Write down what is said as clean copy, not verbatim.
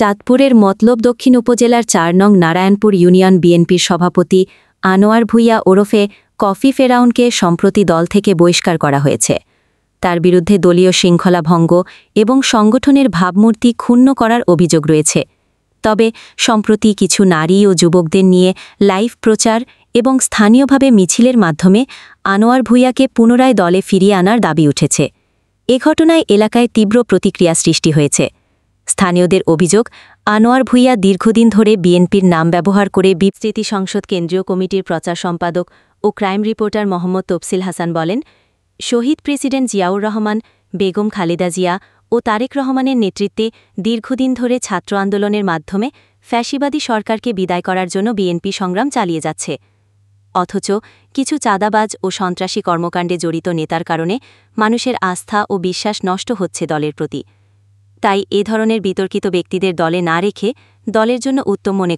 চাঁদপুরের মতলব দক্ষিণ উপজেলার ৪ নং নারায়ণপুর ইউনিয়ন বিএনপির সভাপতি আনোয়ার ভূঁইয়া ওরফে কফি ফেরাউনকে সম্প্রতি দল থেকে বহিষ্কার করা হয়েছে। তার বিরুদ্ধে দলীয় শৃঙ্খলা ভঙ্গ এবং সংগঠনের ভাবমূর্তি ক্ষুণ্ণ করার অভিযোগ রয়েছে। তবে সম্প্রতি কিছু নারী ও যুবকদের নিয়ে লাইভ প্রচার এবং স্থানীয়ভাবে মিছিলের মাধ্যমে আনোয়ার ভূঁইয়াকে পুনরায় দলে ফিরিয়ে আনার দাবি উঠেছে। এ ঘটনায় এলাকায় তীব্র প্রতিক্রিয়া সৃষ্টি হয়েছে। স্থানীয়দের অভিযোগ, আনোয়ার ভূঁইয়া দীর্ঘদিন ধরে বিএনপির নাম ব্যবহার করে বিবৃতি সংসদ কেন্দ্রীয় কমিটির প্রচার সম্পাদক ও ক্রাইম রিপোর্টার মোহাম্মদ তফসিল হাসান বলেন, শহীদ প্রেসিডেন্ট জিয়াউর রহমান, বেগম খালেদা জিয়া ও তারেক রহমানের নেতৃত্বে দীর্ঘদিন ধরে ছাত্র আন্দোলনের মাধ্যমে ফ্যাসিবাদী সরকারকে বিদায় করার জন্য বিএনপি সংগ্রাম চালিয়ে যাচ্ছে। অথচ কিছু চাঁদাবাজ ও সন্ত্রাসী কর্মকাণ্ডে জড়িত নেতার কারণে মানুষের আস্থা ও বিশ্বাস নষ্ট হচ্ছে দলের প্রতি। তাই এ ধরনের বিতর্কিত ব্যক্তিদের দলে না রেখে দলের জন্য উত্তম মনে